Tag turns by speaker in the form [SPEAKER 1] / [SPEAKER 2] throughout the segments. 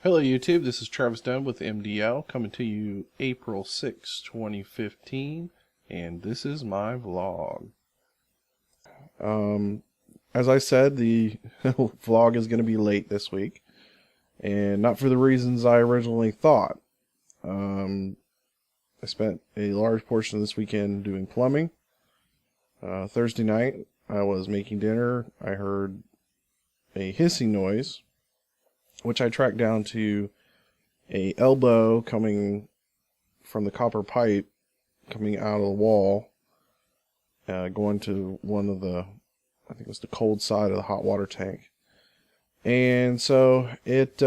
[SPEAKER 1] Hello YouTube, this is Travis Dunn with MDL coming to you April 6, 2015, and this is my vlog. As I said, the vlog is going to be late this week, and not for the reasons I originally thought. I spent a large portion of this weekend doing plumbing. Thursday night, I was making dinner. I heard a hissing noise, which I tracked down to a elbow coming from the copper pipe coming out of the wall, going to one of the, I think it was the cold side of the hot water tank. And so it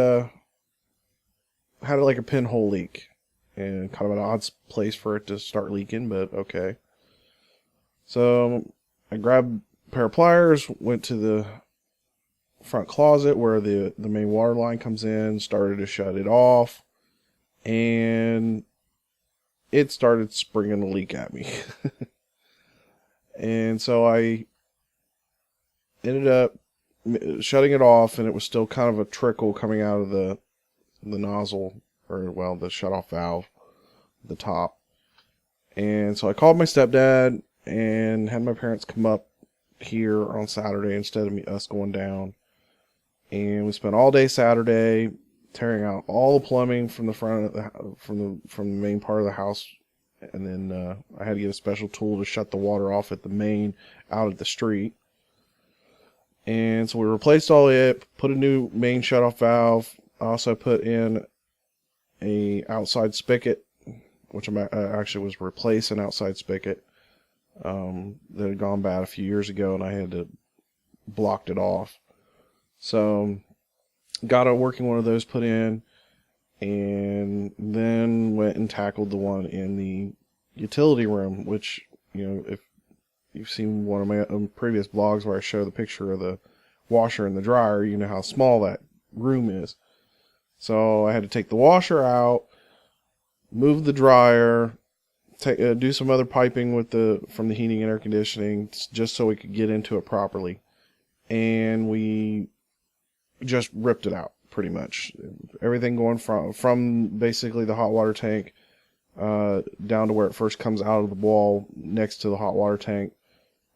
[SPEAKER 1] had like a pinhole leak, and kind of an odd place for it to start leaking, but okay. So I grabbed a pair of pliers, went to the front closet where the main water line comes in, started to shut it off, and it started springing a leak at me. And so I ended up shutting it off, and it was still kind of a trickle coming out of the nozzle, or well, the shut-off valve, the top. And so I called my stepdad and had my parents come up here on Saturday instead of us going down. And we spent all day Saturday tearing out all the plumbing from the front of the, from the main part of the house, and then I had to get a special tool to shut the water off at the main out at the street. And so we replaced all it, put a new main shutoff valve. I also put in a outside spigot, which I actually was replacing outside spigot that had gone bad a few years ago, and I had to blocked it off. So got a working one of those put in, and then went and tackled the one in the utility room, which, you know, if you've seen one of my previous blogs where I show the picture of the washer and the dryer, you know how small that room is. So I had to take the washer out, move the dryer, do some other piping with from the heating and air conditioning, just so we could get into it properly. And we just ripped it out, pretty much. Everything going from basically the hot water tank down to where it first comes out of the wall next to the hot water tank.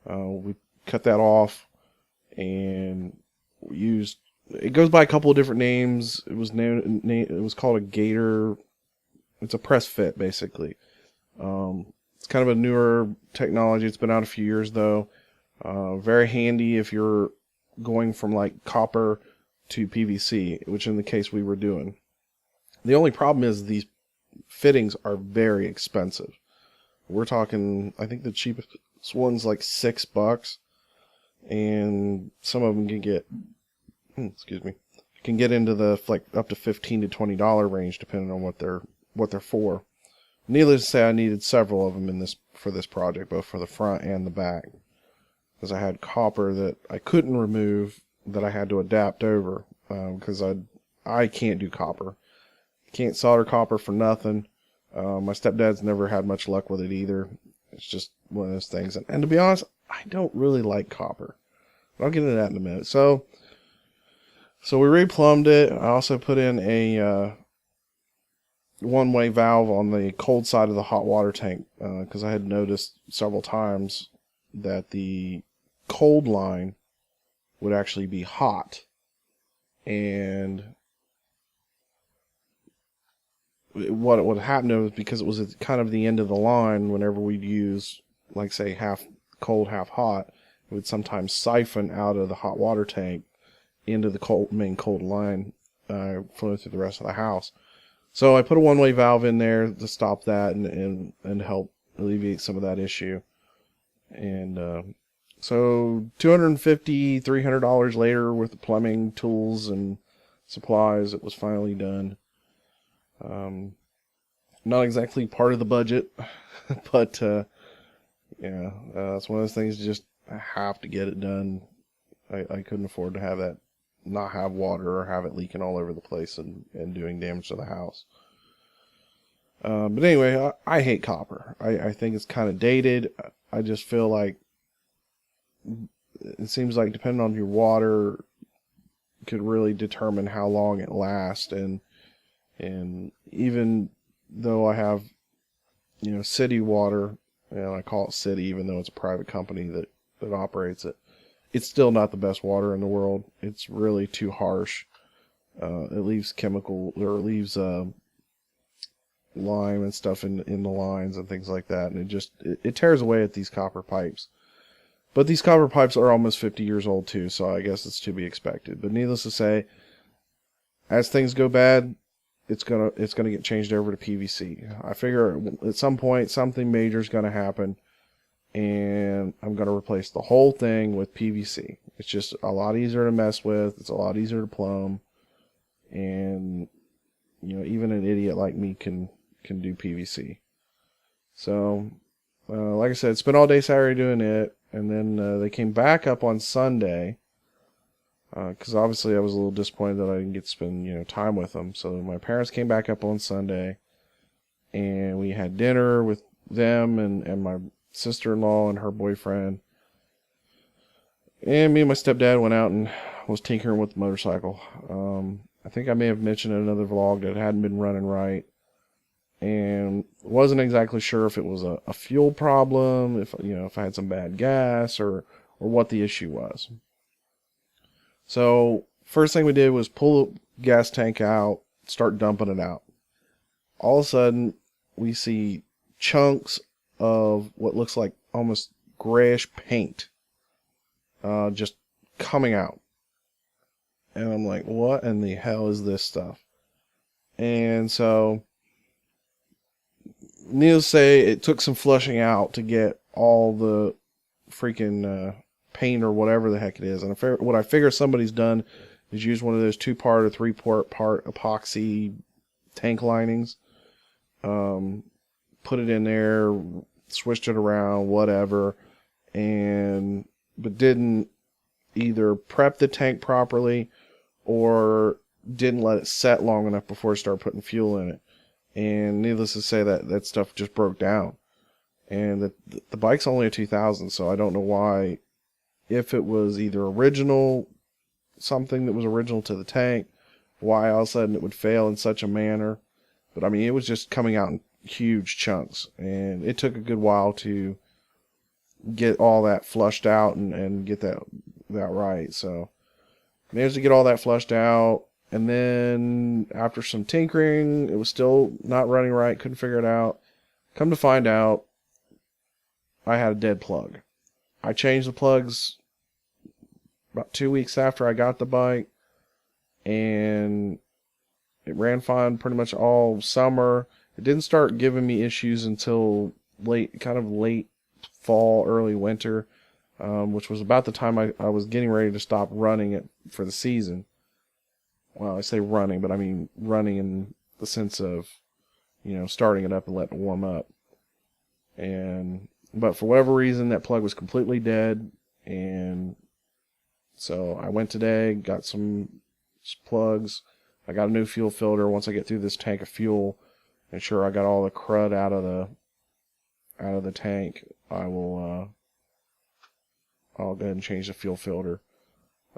[SPEAKER 1] We cut that off, and we used, it goes by a couple of different names. It was it was called a gator. It's a press fit, basically. It's kind of a newer technology. It's been out a few years though. Very handy if you're going from like copper to PVC, which in the case we were doing. The only problem is these fittings are very expensive. We're talking, I think the cheapest one's like $6, and some of them can get, can get into the like up to $15 to $20 range depending on what they're for. Needless to say, I needed several of them for this project, both for the front and the back, because I had copper that I couldn't remove, that I had to adapt over, because I can't do copper. Can't solder copper for nothing. My stepdad's never had much luck with it either. It's just one of those things. And to be honest, I don't really like copper. But I'll get into that in a minute. So we replumbed it. I also put in a one-way valve on the cold side of the hot water tank, because I had noticed several times that the cold line would actually be hot, and what would happen was, because it was at kind of the end of the line, whenever we'd use, like, say, half cold, half hot, it would sometimes siphon out of the hot water tank into the main cold line, flowing through the rest of the house. So I put a one-way valve in there to stop that and help alleviate some of that issue. And so $250, $300 later with the plumbing tools and supplies, it was finally done. Not exactly part of the budget, but yeah, it's one of those things, just have to get it done. I couldn't afford to have that, not have water or have it leaking all over the place and doing damage to the house. But anyway, I hate copper. I think it's kind of dated. I just feel like it seems like depending on your water could really determine how long it lasts. And And even though I have, city water, and I call it city even though it's a private company that operates it, it's still not the best water in the world. It's really too harsh. It leaves chemical, or it leaves lime and stuff in the lines and things like that, and it tears away at these copper pipes. But these copper pipes are almost 50 years old too, so I guess it's to be expected. But needless to say, as things go bad, it's gonna get changed over to PVC. I figure at some point something major is gonna happen, and I'm gonna replace the whole thing with PVC. It's just a lot easier to mess with. It's a lot easier to plumb, and even an idiot like me can do PVC. So, like I said, spent all day Saturday doing it, and then they came back up on Sunday, because obviously I was a little disappointed that I didn't get to spend time with them. So my parents came back up on Sunday, and we had dinner with them and my sister-in-law and her boyfriend. And me and my stepdad went out and was tinkering with the motorcycle. I think I may have mentioned in another vlog that it hadn't been running right, and wasn't exactly sure if it was a fuel problem, if I had some bad gas, or what the issue was. So first thing we did was pull the gas tank out, start dumping it out. All of a sudden, we see chunks of what looks like almost grayish paint just coming out. And I'm like, what in the hell is this stuff? And so, needless to say, it took some flushing out to get all the freaking paint or whatever the heck it is. And what I figure somebody's done is use one of those 2-part or 3-part epoxy tank linings. Put it in there, switched it around, whatever, but didn't either prep the tank properly or didn't let it set long enough before it started putting fuel in it. And needless to say, that stuff just broke down. And the bike's only a 2000, so I don't know why, if it was either something that was original to the tank, why all of a sudden it would fail in such a manner. But I mean, it was just coming out in huge chunks, and it took a good while to get all that flushed out and get that right. So managed to get all that flushed out, and then after some tinkering, it was still not running right, couldn't figure it out. Come to find out, I had a dead plug. I changed the plugs about 2 weeks after I got the bike, and it ran fine pretty much all summer. It didn't start giving me issues until late fall, early winter, which was about the time I was getting ready to stop running it for the season. Well, I say running, but I mean running in the sense of, starting it up and letting it warm up. But for whatever reason, that plug was completely dead, and so I went today, got some plugs. I got a new fuel filter. Once I get through this tank of fuel, and sure I got all the crud out of the tank, I'll go ahead and change the fuel filter.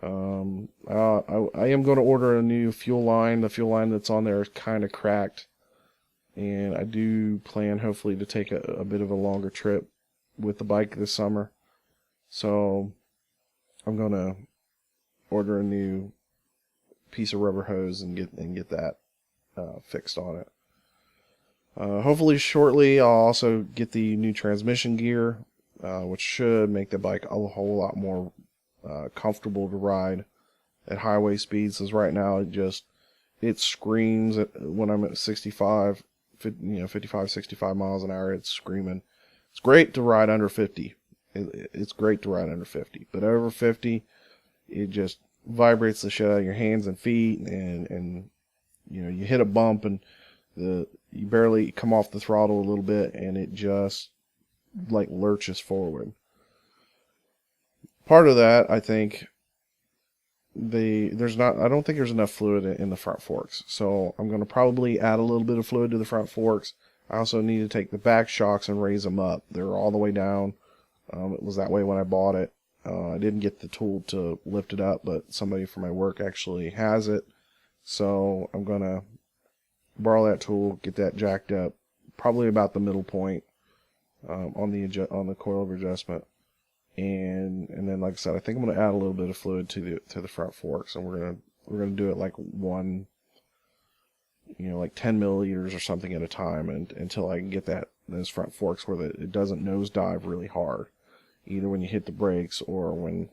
[SPEAKER 1] I am going to order a new fuel line. The fuel line that's on there is kind of cracked, and I do plan hopefully to take a bit of a longer trip with the bike this summer. So I'm going to order a new piece of rubber hose and get that fixed on it. Hopefully shortly I'll also get the new transmission gear, which should make the bike a whole lot more comfortable to ride at highway speeds. Because right now it screams when I'm at 55, 65 miles an hour. It's screaming. It's great to ride under 50. It's great to ride under 50, but over 50, it just vibrates the shit out of your hands and feet, and you hit a bump and you barely come off the throttle a little bit, and it just like lurches forward. Part of that, I think, I don't think there's enough fluid in the front forks, so I'm going to probably add a little bit of fluid to the front forks. I also need to take the back shocks and raise them up. They're all the way down. It was that way when I bought it. I didn't get the tool to lift it up, but somebody from my work actually has it. So I'm going to borrow that tool, get that jacked up, probably about the middle point on the coilover adjustment, and then like I said, I think I'm gonna add a little bit of fluid to the front forks, and we're gonna do it like one, like 10 milliliters or something at a time, and until I can get those front forks where it doesn't nosedive really hard, either when you hit the brakes or when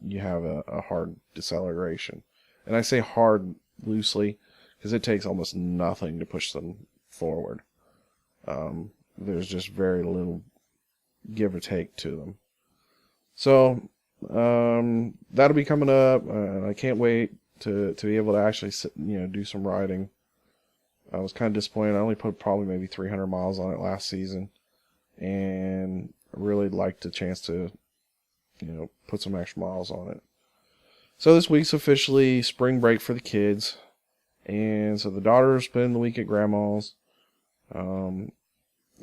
[SPEAKER 1] you have a hard deceleration. And I say hard loosely because it takes almost nothing to push them forward. There's just very little give or take to them. So that'll be coming up. I can't wait to be able to actually do some riding. I was kind of disappointed. I only put probably maybe 300 miles on it last season, and I really liked the chance to put some extra miles on it. So this week's officially spring break for the kids, and so the daughter is spending the week at grandma's. The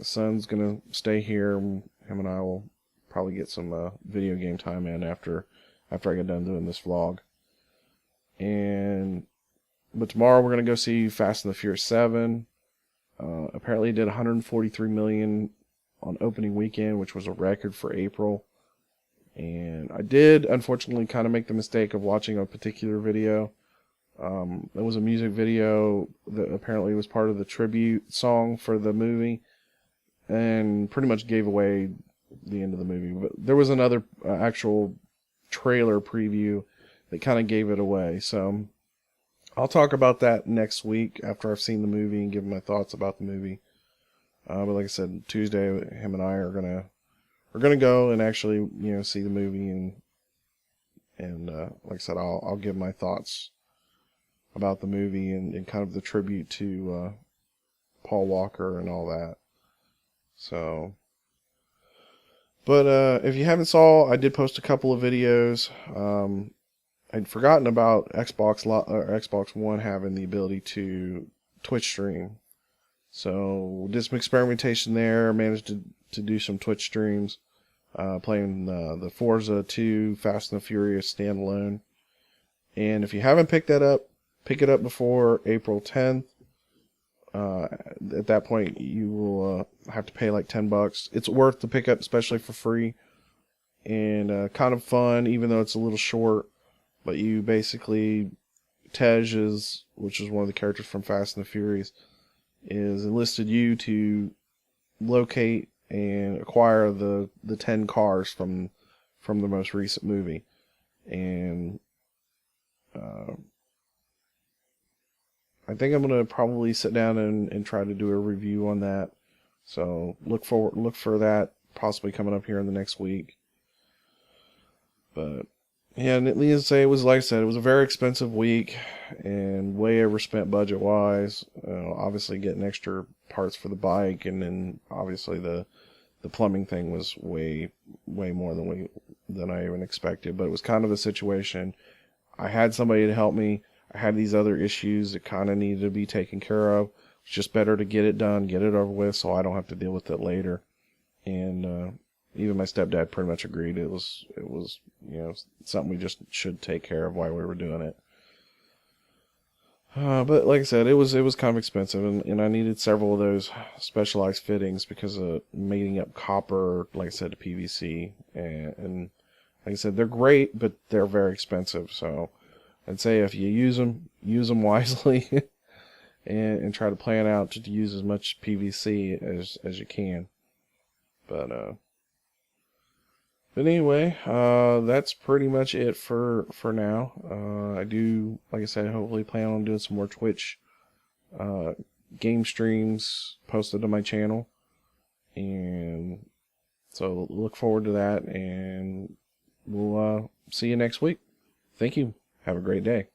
[SPEAKER 1] son's gonna stay here. Him and I will probably get some video game time in after I get done doing this vlog. But tomorrow we're gonna go see Fast and the Furious 7. Apparently it did 143 million on opening weekend, which was a record for April. And I did unfortunately kind of make the mistake of watching a particular video. It was a music video that apparently was part of the tribute song for the movie, and pretty much gave away the end of the movie. But there was another actual trailer preview that kind of gave it away. So I'll talk about that next week after I've seen the movie and give my thoughts about the movie. But like I said, Tuesday, him and I are gonna go and actually see the movie, and like I said, I'll give my thoughts about the movie and kind of the tribute to Paul Walker and all that. So, but if you haven't saw, I did post a couple of videos. I'd forgotten about Xbox One having the ability to Twitch stream. So did some experimentation there. Managed to do some Twitch streams, playing the Forza 2 Fast and the Furious standalone. And if you haven't picked that up, pick it up before April 10th. At that point, you will have to pay like $10. It's worth the pickup, especially for free, and kind of fun, even though it's a little short. But you basically, which is one of the characters from Fast and the Furious, is enlisted you to locate and acquire the 10 cars from the most recent movie. And I think I'm going to probably sit down and try to do a review on that. So look for that possibly coming up here in the next week. But yeah, needless to say, it was, like I said, it was a very expensive week and way overspent budget wise. Obviously getting extra parts for the bike, and then obviously the plumbing thing was way more than I even expected. But it was kind of a situation. I had somebody to help me. I had these other issues that kind of needed to be taken care of. It's just better to get it done, get it over with, so I don't have to deal with it later. And even my stepdad pretty much agreed it was something we just should take care of while we were doing it. But like I said, it was kind of expensive, and I needed several of those specialized fittings because of mating up copper, like I said, to PVC, and like I said, they're great, but they're very expensive. So I'd say if you use them wisely, and try to plan out to use as much PVC as you can. But anyway, that's pretty much it for now. I do, like I said, hopefully plan on doing some more Twitch game streams posted on my channel, and so look forward to that, and we'll see you next week. Thank you. Have a great day.